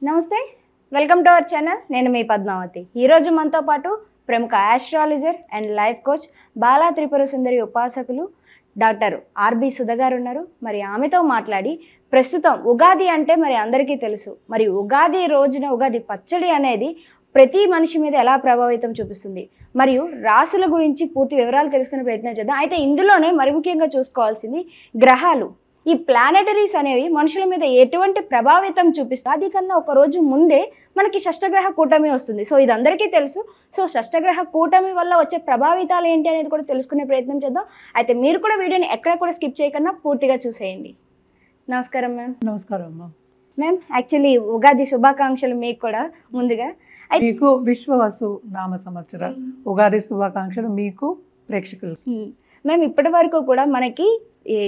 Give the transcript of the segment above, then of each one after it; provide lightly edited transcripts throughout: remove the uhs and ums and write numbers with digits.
నమస్తే, welcome to our channel. నేను మీ పద్మావతి. ఈరోజు మనతో పాటు ప్రముఖ astrologer and life coach Bala Tripura Sundari ఉపాసకులు డాక్టర్ ఆర్బి సుధ గారు ఉన్నారు. మరి ఆమెతో మాట్లాడి ప్రస్తుతం ఉగాది అంటే మరి అందరికీ తెలుసు. మరి ఉగాది రోజున ఉగాది పచ్చడి అనేది ప్రతి మనిషి మీద ఎలా ప్రభావితం చూపిస్తుంది, మరియు రాశుల గురించి పూర్తి వివరాలు తెలుసుకునే ప్రయత్నం చేద్దాం. అయితే ఇందులోనే మరి ముఖ్యంగా చూసుకోవాల్సింది గ్రహాలు. ఈ ప్లానెటరీస్ అనేవి మనుషుల మీద ఎటువంటి ప్రభావితం చూపిస్తాయి. అది కన్నా ఒక రోజు ముందే మనకి షష్టగ్రహ కూటమి వస్తుంది. సో ఇది అందరికీ తెలుసు. సో షష్టగ్రహ కూటమి వల్ల వచ్చే ప్రభావితాలు ఏంటి అనేది కూడా తెలుసుకునే ప్రయత్నం చేద్దాం. అయితే మీరు కూడా వీడియోని ఎక్కడ కూడా స్కిప్ చేయకుండా పూర్తిగా చూసేయండి. నమస్కారం మ్యామ్. నమస్కారం అమ్మా. మ్యామ్, యాక్చువల్లీ ఉగాది శుభాకాంక్షలు మీకు కూడా ముందుగా. మీకు విశ్వవసు నామ సంవత్సర ఉగాది శుభాకాంక్షలు మీకు ప్రేక్షకులు. మ్యామ్, ఇప్పటి వరకు కూడా మనకి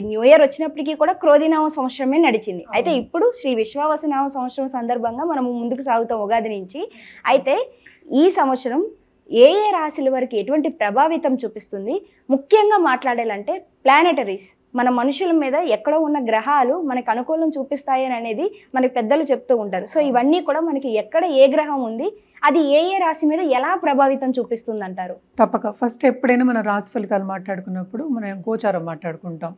న్యూ ఇయర్ వచ్చినప్పటికీ కూడా క్రోధినామ సంవత్సరమే నడిచింది. అయితే ఇప్పుడు శ్రీ విశ్వావసునామ సంవత్సరం సందర్భంగా మనము ముందుకు సాగుతాం ఉగాది నుంచి. అయితే ఈ సంవత్సరం ఏ ఏ రాశుల వరకు ఎటువంటి ప్రభావితం చూపిస్తుంది, ముఖ్యంగా మాట్లాడాలంటే ప్లానెటరీస్ మన మనుషుల మీద ఎక్కడో ఉన్న గ్రహాలు మనకు అనుకూలం చూపిస్తాయని అనేది మనకి పెద్దలు చెప్తూ ఉంటారు. సో ఇవన్నీ కూడా మనకి ఎక్కడ ఏ గ్రహం ఉంది, అది ఏ ఏ రాశి మీద ఎలా ప్రభావితం చూపిస్తుంది అంటారు? తప్పక ఫస్ట్ ఎప్పుడైనా మన రాశి ఫలితాలు మాట్లాడుకున్నప్పుడు మనం గోచారం మాట్లాడుకుంటాం.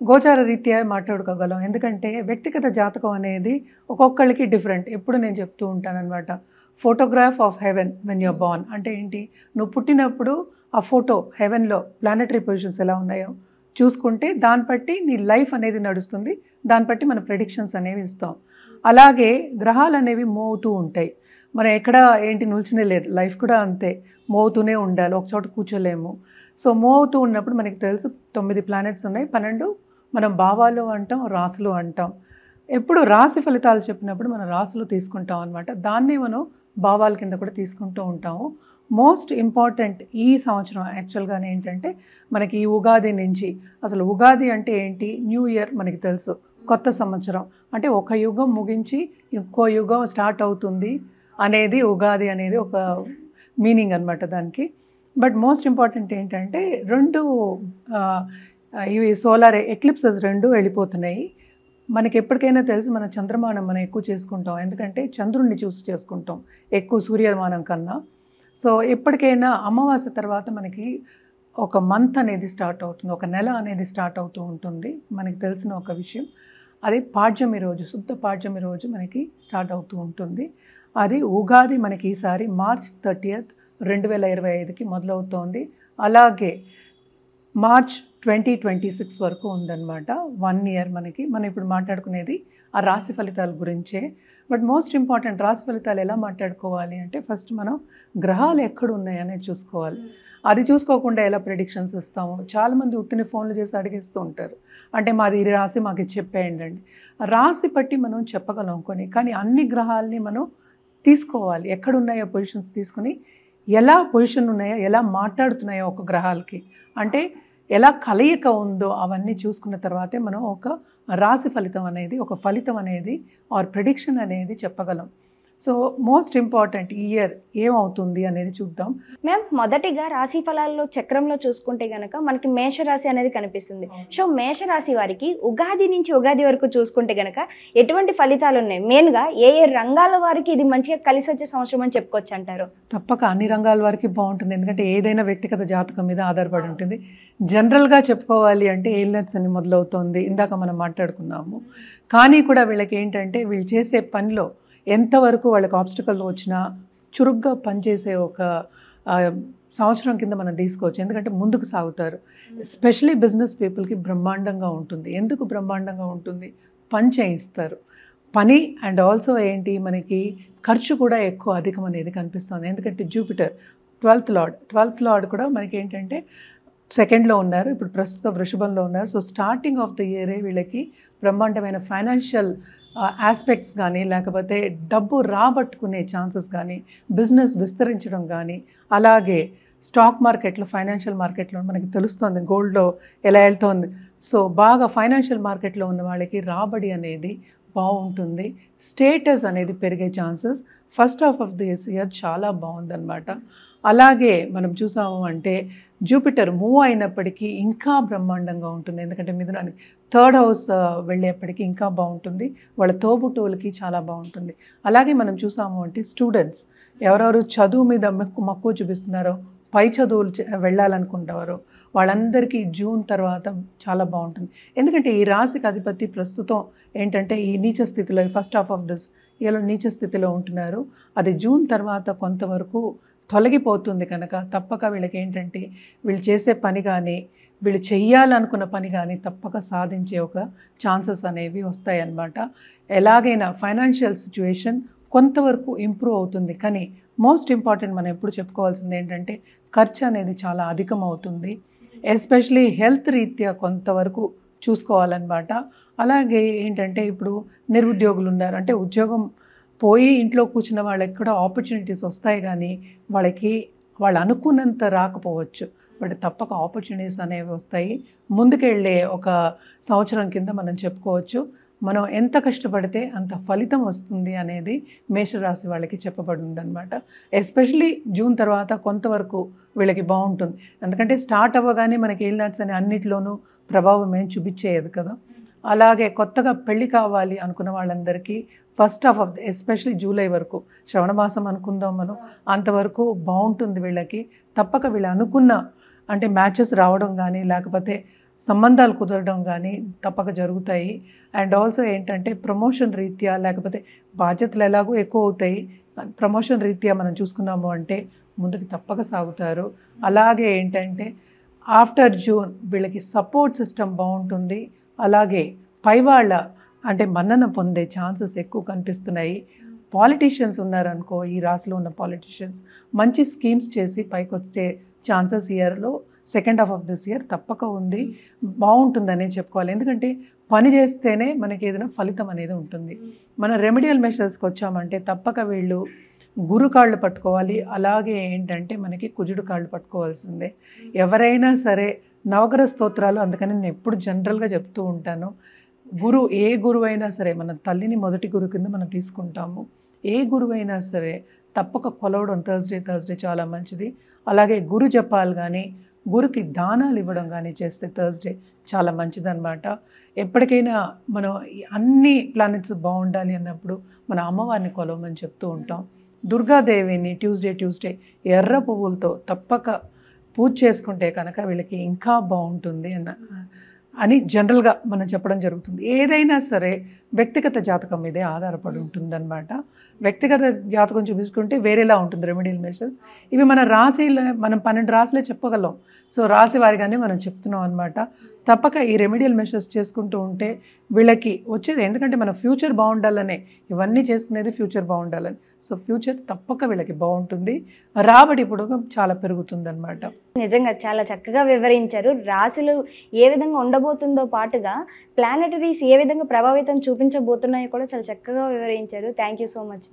గోచార రీత్యా మాట్లాడుకోగలం. ఎందుకంటే వ్యక్తిగత జాతకం అనేది ఒక్కొక్కళ్ళకి డిఫరెంట్. ఎప్పుడు నేను చెప్తూ ఉంటాను అనమాట, photograph of heaven when your born. అంటే ఏంటి, నువ్వు పుట్టినప్పుడు ఆ ఫోటో హెవెన్లో ప్లానెటరీ పొజిషన్స్ ఎలా ఉన్నాయో చూసుకుంటే దాన్ని బట్టి నీ లైఫ్ అనేది నడుస్తుంది. దాన్ని బట్టి మన ప్రెడిక్షన్స్ అనేవి ఇస్తాం. అలాగే గ్రహాలు అనేవి మోగుతూ ఉంటాయి. మనం ఎక్కడ ఏంటి నిల్చునే లేదు, లైఫ్ కూడా అంతే, మోగుతూనే ఉండాలి, ఒక చోట కూర్చోలేము. సో మోగుతూ ఉన్నప్పుడు మనకి తెలుసు 9 ప్లానెట్స్ ఉన్నాయి, 12 మనం భావాలు అంటాం, రాశులు అంటాం. ఎప్పుడు రాశి ఫలితాలు చెప్పినప్పుడు మనం రాశులు తీసుకుంటాం అనమాట. దాన్ని మనం భావాల కింద కూడా తీసుకుంటూ ఉంటాము. మోస్ట్ ఇంపార్టెంట్ ఈ సంవత్సరం యాక్చువల్గానే ఏంటంటే మనకి ఈ ఉగాది నుంచి, అసలు ఉగాది అంటే ఏంటి, న్యూ ఇయర్ మనకి తెలుసు, కొత్త సంవత్సరం అంటే ఒక యుగం ముగించి ఇంకో యుగం స్టార్ట్ అవుతుంది అనేది ఉగాది అనేది ఒక మీనింగ్ అనమాట దానికి. బట్ మోస్ట్ ఇంపార్టెంట్ ఏంటంటే ఇవి సోలార్ ఎక్లిప్సెస్ 2 వెళ్ళిపోతున్నాయి. మనకి ఎప్పటికైనా తెలుసు మన చంద్రమానం మనం ఎక్కువ చేసుకుంటాం, ఎందుకంటే చంద్రుడిని చూసి చేసుకుంటాం ఎక్కువ సూర్యమానం కన్నా. సో ఎప్పటికైనా అమావాస్య తర్వాత మనకి ఒక మంత్ అనేది స్టార్ట్ అవుతుంది, ఒక నెల అనేది స్టార్ట్ అవుతూ ఉంటుంది. మనకి తెలిసిన ఒక విషయం, అది పాడ్యమి రోజు, శుద్ధ పాడ్యమి రోజు మనకి స్టార్ట్ అవుతూ ఉంటుంది. అది ఉగాది మనకి ఈసారి మార్చ్ 30, 2025కి మొదలవుతోంది. అలాగే మార్చ్ 2026 వరకు ఉందన్నమాట, 1 ఇయర్ మనకి. మనం ఇప్పుడు మాట్లాడుకునేది ఆ రాశి ఫలితాల గురించే. బట్ మోస్ట్ ఇంపార్టెంట్, రాశి ఫలితాలు ఎలా మాట్లాడుకోవాలి అంటే ఫస్ట్ మనం గ్రహాలు ఎక్కడ ఉన్నాయనేది చూసుకోవాలి. అది చూసుకోకుండా ఎలా ప్రెడిక్షన్స్ ఇస్తాము. చాలామంది ఉత్తిని ఫోన్లు చేసి అడిగేస్తూ ఉంటారు, అంటే మాది ఈ రాశి మాకు ఇది చెప్పేయండి అండి. రాశి బట్టి మనం చెప్పగలం కొన్ని, కానీ అన్ని గ్రహాలని మనం తీసుకోవాలి, ఎక్కడున్నాయో పొజిషన్స్ తీసుకుని ఎలా పొజిషన్ ఉన్నాయో, ఎలా మాట్లాడుతున్నాయో ఒక గ్రహాలకి, అంటే ఎలా కలయిక ఉందో అవన్నీ చూసుకున్న తర్వాతే మనం ఒక రాశి ఫలితం అనేది, ఒక ఫలితం అనేది ఆర్ ప్రెడిక్షన్ అనేది చెప్పగలం. సో మోస్ట్ ఇంపార్టెంట్ ఈ ఇయర్ ఏమవుతుంది అనేది చూద్దాం. మ్యామ్, మొదటిగా రాశి ఫలాల్లో చక్రంలో చూసుకుంటే కనుక మనకి మేషరాశి అనేది కనిపిస్తుంది. సో మేషరాశి వారికి ఉగాది నుంచి ఉగాది వరకు చూసుకుంటే కనుక ఎటువంటి ఫలితాలు ఉన్నాయి, మెయిన్గా ఏ ఏ రంగాల వారికి ఇది మంచిగా కలిసి వచ్చే సంవత్సరం అని చెప్పుకోవచ్చు అంటారు? తప్పక అన్ని రంగాల వారికి బాగుంటుంది, ఎందుకంటే ఏదైనా వ్యక్తిగత జాతకం మీద ఆధారపడి ఉంటుంది. జనరల్గా చెప్పుకోవాలి అంటే ఏలినట్స్ అని మొదలవుతుంది, ఇందాక మనం మాట్లాడుకున్నాము. కానీ కూడా వీళ్ళకి ఏంటంటే వీళ్ళు చేసే పనిలో ఎంతవరకు వాళ్ళకి ఆబ్స్టికల్ వచ్చినా చురుగ్గా పనిచేసే ఒక సంవత్సరం కింద మనం తీసుకోవచ్చు, ఎందుకంటే ముందుకు సాగుతారు. ఎస్పెషలీ బిజినెస్ పీపుల్కి బ్రహ్మాండంగా ఉంటుంది. ఎందుకు బ్రహ్మాండంగా ఉంటుంది, పని చేయిస్తారు. పని అండ్ ఆల్సో ఏంటి, మనకి ఖర్చు కూడా ఎక్కువ అధికం అనేది కనిపిస్తుంది. ఎందుకంటే జూపిటర్ 12th లార్డ్ కూడా మనకి ఏంటంటే 2nd ఉన్నారు, ఇప్పుడు ప్రస్తుతం వృషభంలో ఉన్నారు. సో స్టార్టింగ్ ఆఫ్ ద ఇయరే వీళ్ళకి బ్రహ్మాండమైన ఫైనాన్షియల్ ఆస్పెక్ట్స్ కానీ, లేకపోతే డబ్బు రాబట్టుకునే ఛాన్సెస్ కానీ, బిజినెస్ విస్తరించడం కానీ, అలాగే స్టాక్ మార్కెట్లో, ఫైనాన్షియల్ మార్కెట్లో మనకి తెలుస్తుంది గోల్డ్లో ఎలా వెళ్తోంది. సో బాగా ఫైనాన్షియల్ మార్కెట్లో ఉన్న వాళ్ళకి రాబడి అనేది బాగుంటుంది, స్టేటస్ అనేది పెరిగే chances first half of this year చాలా బాగుందన్నమాట. అలాగే మనం చూసాము అంటే జూపిటర్ మూవ్ అయినప్పటికీ ఇంకా బ్రహ్మాండంగా ఉంటుంది. ఎందుకంటే మిథునానికి 3rd హౌస్ వెళ్ళేప్పటికీ ఇంకా బాగుంటుంది. వాళ్ళ తోబుట్టువులకి చాలా బాగుంటుంది. అలాగే మనం చూసాము అంటే స్టూడెంట్స్ ఎవరెవరు చదువు మీద మక్కువ చూపిస్తున్నారో, పై చదువులు వెళ్ళాలనుకుంటారో వాళ్ళందరికీ జూన్ తర్వాత చాలా బాగుంటుంది. ఎందుకంటే ఈ రాశికి అధిపతి ప్రస్తుతం ఏంటంటే ఈ నీచ స్థితిలో, ఫస్ట్ హాఫ్ ఆఫ్ దిస్ ఇయర్లో నీచ స్థితిలో ఉంటున్నారు. అది జూన్ తర్వాత కొంతవరకు తొలగిపోతుంది కనుక తప్పక వీళ్ళకి ఏంటంటే వీళ్ళు చేసే పని కానీ, వీళ్ళు చెయ్యాలనుకున్న పని కానీ తప్పక సాధించే ఒక ఛాన్సెస్ అనేవి వస్తాయి అన్నమాట. ఎలాగైనా ఫైనాన్షియల్ సిచ్యువేషన్ కొంతవరకు ఇంప్రూవ్ అవుతుంది. కానీ మోస్ట్ ఇంపార్టెంట్ మనం ఎప్పుడు చెప్పుకోవాల్సింది ఏంటంటే ఖర్చు అనేది చాలా అధికం అవుతుంది. ఎస్పెషలీ హెల్త్ రీత్యా కొంతవరకు చూసుకోవాలన్నమాట. అలాగే ఏంటంటే ఇప్పుడు నిరుద్యోగులు ఉన్నారు, అంటే ఉద్యోగం పోయి ఇంట్లో కూర్చున్న వాళ్ళకి కూడా ఆపర్చునిటీస్ వస్తాయి, కానీ వాళ్ళు అనుకున్నంత రాకపోవచ్చు. బట్ తప్పక ఆపర్చునిటీస్ అనేవి వస్తాయి. ముందుకెళ్ళే ఒక సంవత్సరం కింద మనం చెప్పుకోవచ్చు. మనం ఎంత కష్టపడితే అంత ఫలితం వస్తుంది అనేది మేషరాశి వాళ్ళకి చెప్పబడి ఉందన్నమాట. ఎస్పెషలీ జూన్ తర్వాత కొంతవరకు వీళ్ళకి బాగుంటుంది. ఎందుకంటే స్టార్ట్ అవ్వగానే మనకి ఏలినాట్స్ అనే అన్నిటిలోనూ ప్రభావం ఏం చూపించేయదు కదా. అలాగే కొత్తగా పెళ్లి కావాలి అనుకున్న వాళ్ళందరికీ first half of especially July వరకు, శ్రవణ మాసం అనుకుందాం మనం, అంతవరకు బాగుంటుంది వీళ్ళకి. తప్పక వీళ్ళు అనుకున్న అంటే మ్యాచెస్ రావడం కానీ లేకపోతే సంబంధాలు కుదరడం కానీ తప్పక జరుగుతాయి. అండ్ ఆల్సో ఏంటంటే ప్రమోషన్ రీత్యా లేకపోతే బాధ్యతలు ఎలాగో ఎక్కువ అవుతాయి, ప్రమోషన్ రీత్యా మనం చూసుకున్నాము అంటే ముందుకు తప్పక సాగుతారు. అలాగే ఏంటంటే ఆఫ్టర్ జూన్ వీళ్ళకి సపోర్ట్ సిస్టమ్ బాగుంటుంది. అలాగే పైవాళ్ళ అంటే మన్నన పొందే ఛాన్సెస్ ఎక్కువ కనిపిస్తున్నాయి. పాలిటీషియన్స్ ఉన్నారనుకో, ఈ రాశిలో ఉన్న పాలిటీషియన్స్ మంచి స్కీమ్స్ చేసి పైకి వచ్చే ఛాన్సెస్ ఇయర్లో second half of this year తప్పక ఉంది. బాగుంటుందనే చెప్పుకోవాలి. ఎందుకంటే పని చేస్తేనే మనకి ఏదైనా ఫలితం అనేది ఉంటుంది. మన రెమెడియల్ మెషర్స్కి వచ్చామంటే తప్పక వీళ్ళు గురు కాళ్ళు పట్టుకోవాలి. అలాగే ఏంటంటే మనకి కుజుడు కాళ్ళు పట్టుకోవాల్సిందే. ఎవరైనా సరే నవగ్రహ స్తోత్రాలు, అందుకని నేను ఎప్పుడు జనరల్గా చెప్తూ ఉంటాను, ఏ గురువు అయినా సరే మన తల్లిని మొదటి గురువు కింద మనం తీసుకుంటాము. ఏ గురువు అయినా సరే తప్పక కొలవడం థర్స్డే చాలా మంచిది. అలాగే గురు జపాలు కానీ గురుకి దానాలు ఇవ్వడం కానీ చేస్తే థర్స్డే చాలా మంచిదన్నమాట. ఎప్పటికైనా మనం అన్ని ప్లానెట్స్ బాగుండాలి అన్నప్పుడు మన అమ్మవారిని కొలవమని చెప్తూ ఉంటాం. దుర్గాదేవిని ట్యూస్డే ఎర్ర పువ్వులతో తప్పక పూజ చేసుకుంటే కనుక వీళ్ళకి ఇంకా బాగుంటుంది అని జనరల్గా మనం చెప్పడం జరుగుతుంది. ఏదైనా సరే వ్యక్తిగత జాతకం మీదే ఆధారపడి ఉంటుందన్నమాట. వ్యక్తిగత జాతకం చూపించుకుంటే వేరేలా ఉంటుంది రెమెడియల్ మెషర్స్. ఇవి మన రాశిలో మనం 12 రాశులే చెప్పగలం. సో రాశి వారిగానే మనం చెప్తున్నాం అనమాట. తప్పక ఈ రెమెడియల్ మెషర్స్ చేసుకుంటూ ఉంటే వీళ్ళకి వచ్చేది, ఎందుకంటే మన ఫ్యూచర్ బాగుండాలనే ఇవన్నీ చేసుకునేది ఫ్యూచర్ బాగుండాలని. సో ఫ్యూచర్ తప్పక వీళ్ళకి బాగుంటుంది, రాబడి ఇప్పుడు చాలా పెరుగుతుందన్నమాట. నిజంగా చాలా చక్కగా వివరించారు. రాశులు ఏ విధంగా ఉండబోతుందో పాటుగా ప్లానెటరీస్ ఏ విధంగా ప్రభావితం చూపించబోతున్నాయో కూడా చాలా చక్కగా వివరించారు. Thank you so much.